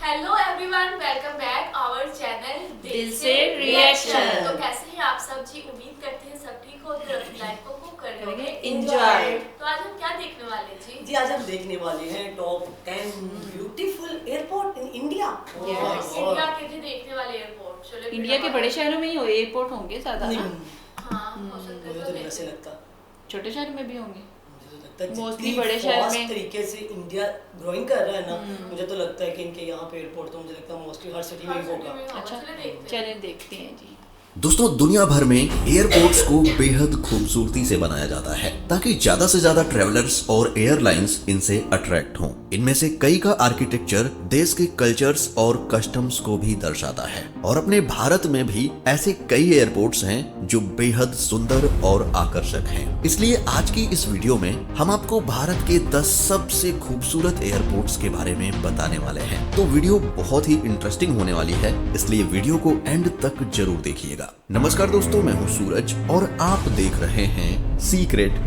Hello everyone, welcome back our channel दिल से reaction. तो कैसे हैं आप सब जी? उम्मीद करते हैं सब ठीक हो तो अपनी लाइफ को खूब कर रहे होंगे एंजॉय। तो आज हम क्या देखने वाले हैं जी? जी आज हम देखने वाले हैं top 10 beautiful airport in India. India के जी देखने वाले एयरपोर्ट। चलो इंडिया के बड़े शहरों में ही एयरपोर्ट होंगे ज्यादा ना? हाँ हो सकता मुझे है तो तो ऐसे लगता छोटे शहर में भी होंगे। मुझे तो लगता है Mostly जितनी बड़े शहर fast में। तरीके से इंडिया ग्रोइंग कर रहा है ना, मुझे तो लगता है कि इनके यहाँ पे एयरपोर्ट तो मुझे लगता है मोस्टली हर सिटी में ही होगा। अच्छा चलो देखते हैं। चलिए देखते हैं जी। दोस्तों, दुनिया भर में एयरपोर्ट्स को बेहद खूबसूरती से बनाया जाता है ताकि ज्यादा से ज्यादा ट्रेवलर्स और एयरलाइंस इनसे अट्रैक्ट हों। इनमें से कई का आर्किटेक्चर देश के कल्चर्स और कस्टम्स को भी दर्शाता है और अपने भारत में भी ऐसे कई एयरपोर्ट्स हैं जो बेहद सुंदर और आकर्षक हैं। इसलिए आज की इस वीडियो में हम आपको भारत के 10 सबसे खूबसूरत एयरपोर्ट्स के बारे में बताने वाले हैं। तो वीडियो बहुत ही इंटरेस्टिंग होने वाली है, इसलिए वीडियो को एंड तक जरूर देखिएगा। नमस्कार दोस्तों, मैं हूं सूरज और आप देख रहे हैं secret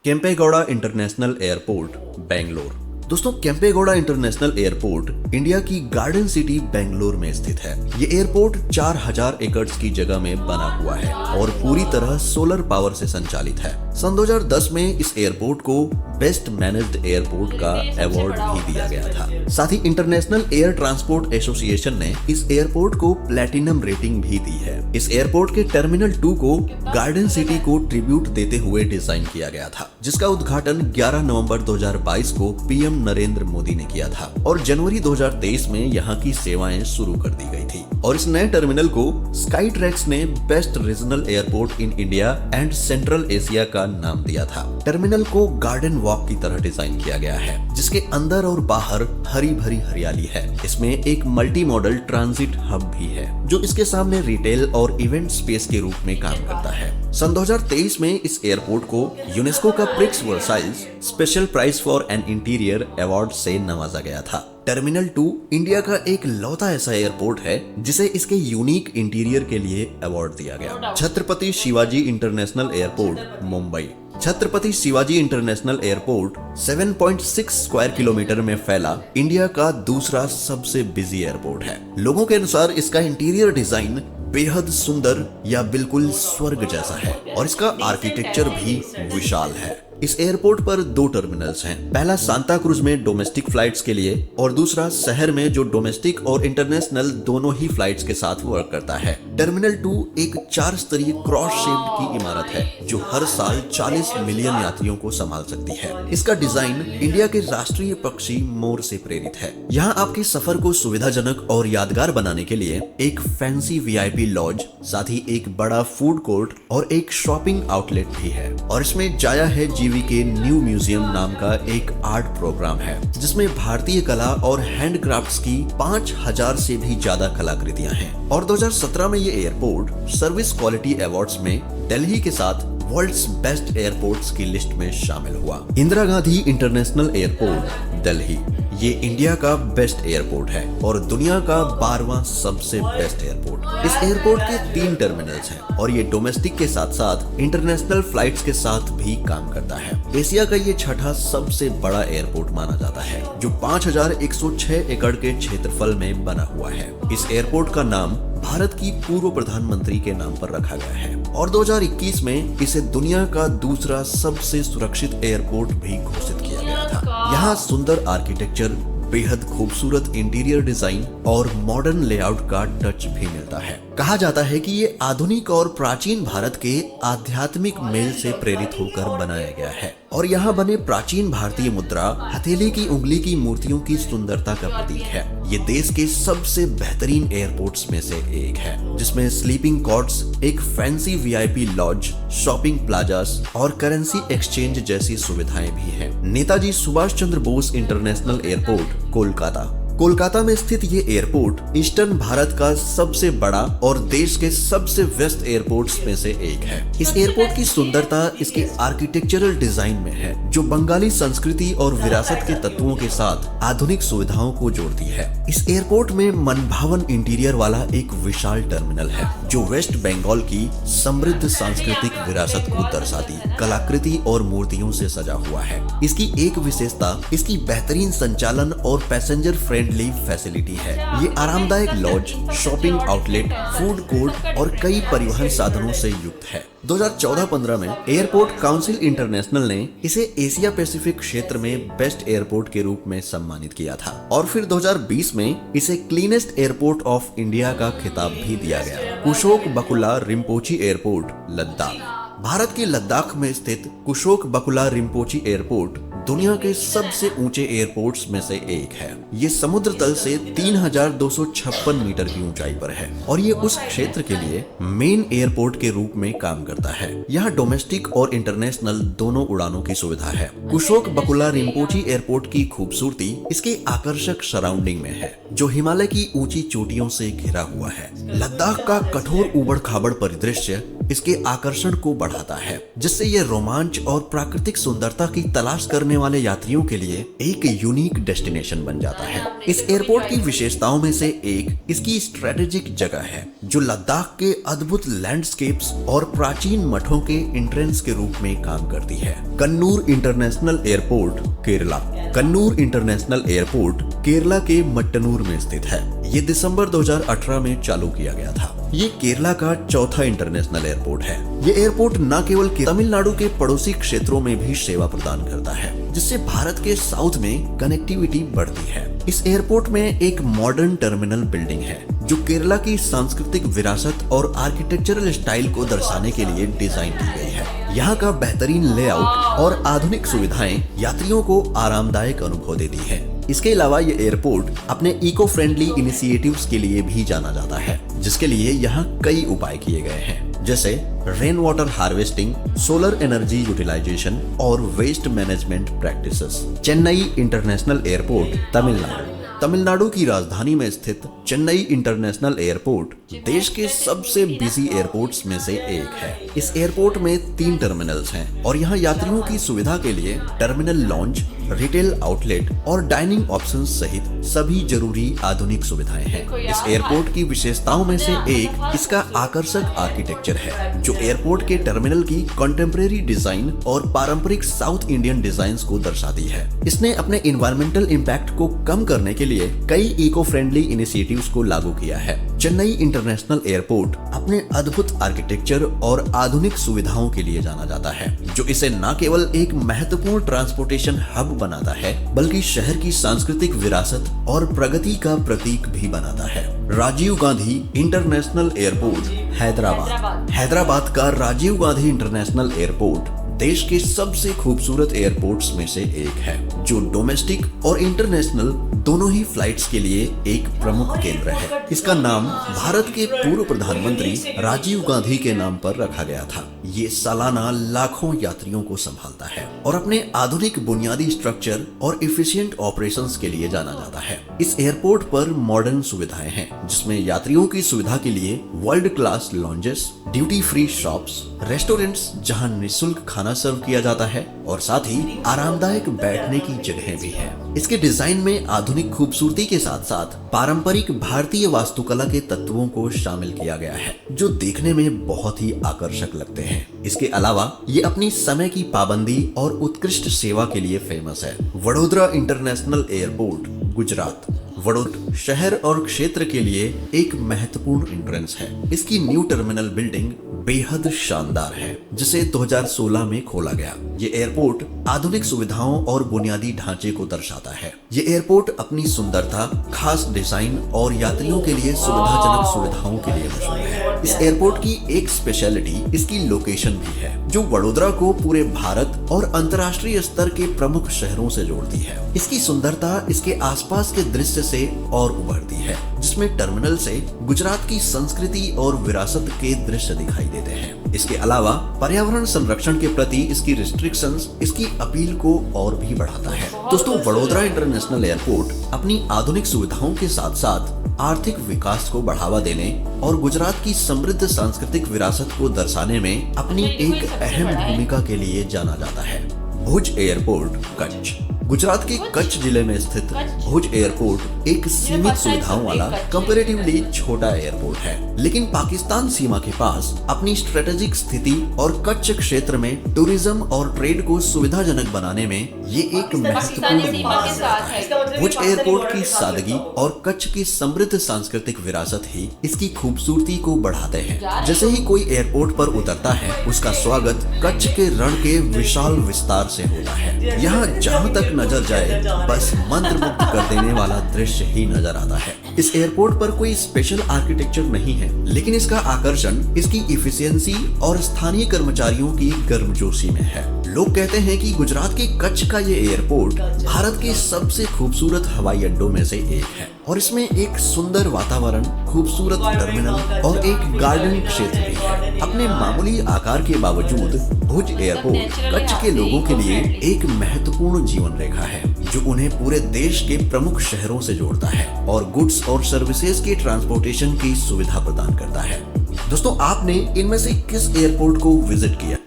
Kempegowda international airport Bangalore. दोस्तों, केम्पेगौड़ा इंटरनेशनल एयरपोर्ट इंडिया की गार्डन सिटी बेंगलोर में स्थित है। ये एयरपोर्ट 4000 एकड़ की जगह में बना हुआ है और पूरी तरह सोलर पावर से संचालित है। सन 2010 में इस एयरपोर्ट को बेस्ट मैनेज्ड एयरपोर्ट का अवार्ड भी दिया गया था। साथ ही इंटरनेशनल एयर ट्रांसपोर्ट एसोसिएशन ने इस एयरपोर्ट को प्लैटिनम रेटिंग भी दी है। इस एयरपोर्ट के टर्मिनल 2 को गार्डन सिटी को ट्रिब्यूट देते हुए डिजाइन किया गया था, जिसका उद्घाटन 11 नवंबर 2022 को पीएम नरेंद्र मोदी ने किया था और जनवरी 2023 में यहाँ की सेवाएं शुरू कर दी गई थी। और इस नए टर्मिनल को स्काई ट्रैक्स ने best regional airport in India and central Asia का नाम दिया था। टर्मिनल को गार्डन वॉक की तरह डिजाइन किया गया है, जिसके अंदर और बाहर हरी भरी हरियाली है। इसमें एक मल्टी मॉडल ट्रांजिट हब भी है जो इसके सामने रिटेल और इवेंट स्पेस के रूप में काम करता है। सन 2023 में इस एयरपोर्ट को यूनेस्को का Prix Versailles special prize for an interior award से नवाजा गया था। टर्मिनल 2 इंडिया का एक लौता ऐसा एयरपोर्ट है जिसे इसके यूनिक इंटीरियर के लिए अवार्ड दिया गया। Chhatrapati Shivaji international airport Mumbai. Chhatrapati Shivaji international airport 7.6 square kilometre में फैला इंडिया का दूसरा सबसे बिजी एयरपोर्ट है। लोगों के अनुसार इसका इंटीरियर डिजाइन बेहद सुंदर या बिल्कुल स्वर्ग जैसा है और इसका आर्किटेक्चर भी विशाल है। इस एयरपोर्ट पर 2 टर्मिनल्स हैं। पहला सांता क्रूज में डोमेस्टिक फ्लाइट्स के लिए और दूसरा शहर में जो डोमेस्टिक और इंटरनेशनल दोनों ही फ्लाइट्स के साथ वर्क करता है। टर्मिनल 2 एक 4 स्तरीय क्रॉस शेप्ड की इमारत है जो हर साल 40 मिलियन यात्रियों को संभाल सकती है। इसका डिजाइन इंडिया के राष्ट्रीय पक्षी मोर से प्रेरित है। यहाँ आपके सफर को सुविधाजनक और यादगार बनाने के लिए एक फैंसी वीआईपी लॉज, साथ ही एक बड़ा फूड कोर्ट और एक शॉपिंग आउटलेट भी है। और इसमें जाया है जीवी के न्यू म्यूजियम नाम का एक आर्ट प्रोग्राम है जिसमें भारतीय कला और हैंडक्राफ्ट्स की 5000 से भी ज्यादा कलाकृतियां हैं। और 2017 में ये एयरपोर्ट सर्विस क्वालिटी अवार्ड्स में दिल्ली के साथ वर्ल्ड्स बेस्ट एयरपोर्ट्स की लिस्ट में शामिल हुआ। इंदिरा गांधी इंटरनेशनल एयरपोर्ट दिल्ली ये इंडिया का बेस्ट एयरपोर्ट है और दुनिया का 12वां सबसे बेस्ट एयरपोर्ट। इस एयरपोर्ट के 3 टर्मिनल्स हैं और ये डोमेस्टिक के साथ साथ इंटरनेशनल फ्लाइट्स के साथ भी काम करता है। एशिया का ये 6ठा सबसे बड़ा एयरपोर्ट माना जाता है जो 5106 एकड़ के क्षेत्रफल में बना हुआ है। इस एयरपोर्ट का नाम भारत की पूर्व प्रधानमंत्री के नाम पर रखा गया है और 2021 में इसे दुनिया का दूसरा सबसे सुरक्षित एयरपोर्ट भी घोषित किया गया था। यहाँ सुंदर आर्किटेक्चर, बेहद खूबसूरत इंटीरियर डिजाइन और मॉडर्न लेआउट का टच भी मिलता है। कहा जाता है कि ये आधुनिक और प्राचीन भारत के आध्यात्मिक मेल से प्रेरित होकर बनाया गया है और यहाँ बने प्राचीन भारतीय मुद्रा हथेली की उंगली की मूर्तियों की सुंदरता का प्रतीक है। ये देश के सबसे बेहतरीन एयरपोर्ट्स में से एक है जिसमें स्लीपिंग कॉट्स, एक fancy VIP laws, shopping plazas और करेंसी एक्सचेंज जैसी सुविधाएं भी हैं। Netaji Subhash Chandra Bose international airport Kolkata. कोलकाता में स्थित ये एयरपोर्ट ईस्टर्न भारत का सबसे बड़ा और देश के सबसे व्यस्त एयरपोर्ट्स में से एक है। इस एयरपोर्ट की सुंदरता इसके आर्किटेक्चरल डिजाइन में है जो बंगाली संस्कृति और विरासत के तत्वों के साथ आधुनिक सुविधाओं को जोड़ती है। इस एयरपोर्ट में मनभावन इंटीरियर वाला एक विशाल टर्मिनल है जो वेस्ट बंगाल की समृद्ध सांस्कृतिक विरासत को दर्शाती कलाकृति और मूर्तियों से सजा हुआ है। इसकी एक विशेषता इसकी बेहतरीन संचालन और पैसेंजर फ्रेंडली फ्रेंडली फैसिलिटी है। ये आरामदायक lodge, shopping outlet, food court और कई परिवहन साधनों से युक्त है। 2014-15 में एयरपोर्ट काउंसिल इंटरनेशनल ने इसे एशिया पैसिफिक क्षेत्र में बेस्ट एयरपोर्ट के रूप में सम्मानित किया था और फिर 2020 में इसे क्लीनेस्ट एयरपोर्ट ऑफ इंडिया का खिताब भी दिया गया। कुशोक बकुला रिम्पोची एयरपोर्ट, लद्दाख। भारत के लद्दाख में स्थित कुशोक बकुला रिम्पोची एयरपोर्ट दुनिया के सबसे ऊंचे एयरपोर्ट्स में से एक है। ये समुद्र तल से 3256 मीटर की ऊंचाई पर है और ये उस क्षेत्र के लिए मेन एयरपोर्ट के रूप में काम करता है। यहाँ डोमेस्टिक और इंटरनेशनल दोनों उड़ानों की सुविधा है। कुशोक बकुला रिम्पोची एयरपोर्ट की खूबसूरती इसके आकर्षक सराउंडिंग में है, जो हिमालय की ऊंची चोटियों से घिरा हुआ है। लद्दाख का कठोर ऊबड़ खाबड़ परिदृश्य इसके आकर्षण को बढ़ाता है, जिससे ये रोमांच और प्राकृतिक सुंदरता की तलाश करने वाले यात्रियों के लिए एक यूनिक डेस्टिनेशन बन जाता है। इस एयरपोर्ट की विशेषताओं में से एक इसकी स्ट्रेटेजिक जगह है, जो लद्दाख के अद्भुत लैंडस्केप्स और प्राचीन मठों के एंट्रेंस के रूप में काम करती है। Kannur international airport, Kerala. Kannur international airport Kerala के मट्टनूर में स्थित है। ये दिसंबर 2018 में चालू किया गया था। ये केरला का चौथा इंटरनेशनल एयरपोर्ट है। ये एयरपोर्ट न केवल तमिलनाडु के पड़ोसी क्षेत्रों में भी सेवा प्रदान करता है, जिससे भारत के साउथ में कनेक्टिविटी बढ़ती है। इस एयरपोर्ट में एक मॉडर्न टर्मिनल बिल्डिंग है, जो केरला की सांस्कृतिक विरासत और आर्किटेक्चरल स्टाइल को दर्शाने के लिए डिजाइन की गई है। यहाँ का बेहतरीन लेआउट और आधुनिक सुविधाएं यात्रियों को आरामदायक अनुभव देती है। इसके अलावा ये एयरपोर्ट अपने इको फ्रेंडली इनिशिएटिव्स के लिए भी जाना जाता है, जिसके लिए यहाँ कई उपाय किए गए हैं, जैसे rain water harvesting, solar energy utilisation और waste management practices. Chennai international airport, Tamil Nadu. Tamil Nadu की राजधानी में स्थित चेन्नई इंटरनेशनल एयरपोर्ट देश के सबसे बिजी एयरपोर्ट्स में से एक है। इस एयरपोर्ट में 3 टर्मिनल्स हैं और यहाँ यात्रियों की सुविधा के लिए टर्मिनल लॉन्ज, रिटेल आउटलेट और डाइनिंग ऑप्शंस सहित सभी जरूरी आधुनिक सुविधाएं हैं। इस एयरपोर्ट की विशेषताओं में से एक इसका आकर्षक आर्किटेक्चर है, जो एयरपोर्ट के टर्मिनल की कंटेम्प्रेरी डिजाइन और पारंपरिक साउथ इंडियन डिजाइन को दर्शाती है। इसने अपने इन्वायरमेंटल इम्पैक्ट को कम करने के लिए कई इको फ्रेंडली इनिशिएटिव्स को लागू किया है। चेन्नई इंटरनेशनल एयरपोर्ट अपने अद्भुत आर्किटेक्चर और आधुनिक सुविधाओं के लिए जाना जाता है, जो इसे न केवल एक महत्वपूर्ण ट्रांसपोर्टेशन हब बनाता है, बल्कि शहर की सांस्कृतिक विरासत और प्रगति का प्रतीक भी बनाता है। Rajiv Gandhi international airport, Hyderabad. हैदराबाद का राजीव गांधी इंटरनेशनल एयरपोर्ट देश के सबसे खूबसूरत एयरपोर्ट्स में से एक है, जो डोमेस्टिक और इंटरनेशनल दोनों ही फ्लाइट्स के लिए एक प्रमुख केंद्र है। इसका नाम भारत के पूर्व प्रधानमंत्री राजीव गांधी के नाम पर रखा गया था। ये सालाना लाखों यात्रियों को संभालता है और अपने आधुनिक बुनियादी स्ट्रक्चर और एफिशिएंट ऑपरेशंस के लिए जाना जाता है। इस एयरपोर्ट पर मॉडर्न सुविधाएं हैं, जिसमें यात्रियों की सुविधा के लिए world class lounges, duty free shops, restaurants जहां निःशुल्क खाना सर्व किया जाता है और साथ ही आरामदायक बैठने की जगह भी है। इसके डिजाइन में आधुनिक खूबसूरती के साथ साथ पारंपरिक भारतीय वास्तुकला के तत्वों को शामिल किया गया है, जो देखने में बहुत ही आकर्षक लगते हैं। इसके अलावा ये अपनी समय की पाबंदी और उत्कृष्ट सेवा के लिए फेमस है। Vadodara international airport, Gujarat. वडोदरा शहर और क्षेत्र के लिए एक महत्वपूर्ण एंट्रेंस है। इसकी न्यू टर्मिनल बिल्डिंग बेहद शानदार है, जिसे 2016 में खोला गया। ये एयरपोर्ट आधुनिक सुविधाओं और बुनियादी ढांचे को दर्शाता है। ये एयरपोर्ट अपनी सुंदरता, खास डिजाइन और यात्रियों के लिए सुविधाजनक सुविधाओं के लिए मशहूर है। इस एयरपोर्ट की एक स्पेशलिटी इसकी लोकेशन भी है, जो वडोदरा को पूरे भारत और अंतर्राष्ट्रीय स्तर के प्रमुख शहरों से जोड़ती है। इसकी सुंदरता इसके आसपास के दृश्य से और उभरती है, जिसमें टर्मिनल से गुजरात की संस्कृति और विरासत के दृश्य दिखाई देते हैं। इसके अलावा पर्यावरण संरक्षण के प्रति इसकी रिस्ट्रिक्शंस इसकी अपील को और भी बढ़ाता है। दोस्तों, वडोदरा इंटरनेशनल एयरपोर्ट अपनी आधुनिक सुविधाओं के साथ साथ आर्थिक विकास को बढ़ावा देने और गुजरात की समृद्ध सांस्कृतिक विरासत को दर्शाने में अपनी एक अहम भूमिका के लिए जाना जाता है। भुज एयरपोर्ट, कच्छ। गुजरात के कच्छ जिले में स्थित भुज एयरपोर्ट एक सीमित सुविधाओं वाला कंपैरेटिवली छोटा एयरपोर्ट है, लेकिन पाकिस्तान सीमा के पास अपनी स्ट्रेटेजिक स्थिति और कच्छ क्षेत्र में टूरिज्म और ट्रेड को सुविधाजनक बनाने में ये एक महत्वपूर्ण सीमा के साथ है। भुज एयरपोर्ट की सादगी और कच्छ की समृद्ध सांस्कृतिक विरासत ही इसकी खूबसूरती को बढ़ाते हैं। जैसे ही कोई एयरपोर्ट पर उतरता है, उसका स्वागत कच्छ के रण के विशाल विस्तार से होता है। यहाँ जहाँ तक नजर जाए बस मंत्रमुग्ध कर देने वाला दृश्य ही नजर आता है। इस एयरपोर्ट पर कोई स्पेशल आर्किटेक्चर नहीं है, लेकिन इसका आकर्षण इसकी इफिशियंसी और स्थानीय कर्मचारियों की गर्मजोशी में है। लोग कहते हैं कि गुजरात के कच्छ का ये एयरपोर्ट भारत के सबसे खूबसूरत हवाई अड्डों में से एक है और इसमें एक सुंदर वातावरण, खूबसूरत टर्मिनल और एक गार्डन क्षेत्र भी है। अपने मामूली आकार के बावजूद भुज एयरपोर्ट कच्छ के लोगों के लिए एक महत्वपूर्ण जीवन रेखा है, जो उन्हें पूरे देश के प्रमुख शहरों से जोड़ता है और गुड्स और सर्विसेज के ट्रांसपोर्टेशन की सुविधा प्रदान करता है। दोस्तों, आपने इनमें से किस एयरपोर्ट को विजिट किया?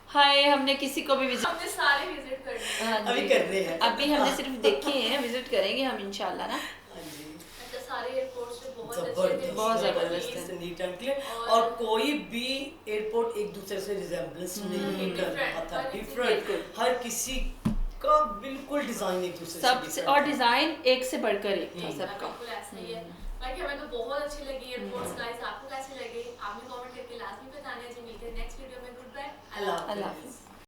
हाय, हमने किसी को भी विजिट हमने सारे विजिट कर लिए। हाँ जी। अभी करने हैं। अभी हमने सिर्फ देखे हैं, विजिट करेंगे हम इंशाल्लाह ना। मतलब सारे एयरपोर्ट्स पे बहुत अच्छे जबरदस्त थे, बहुत जबरदस्त है। नीट एंड क्लीन और कोई भी एयरपोर्ट एक दूसरे से रिजेम्बलेंस नहीं कर रहा था। डिफरेंट, हर किसी का बिल्कुल डिजाइन एक दूसरे से सबसे, और डिजाइन एक से बढ़कर एक था सबका। बिल्कुल ऐसा ही है। बाकी हमें तो बहुत अच्छी लगी एयरपोर्ट्स गाइस। आपको कैसे लगे आपने कमेंट करके लाजमी बताना है। जी, मिलते हैं नेक्स्ट वीडियो में। गुड बाय, अल्लाह अल्लाह हाफिज़।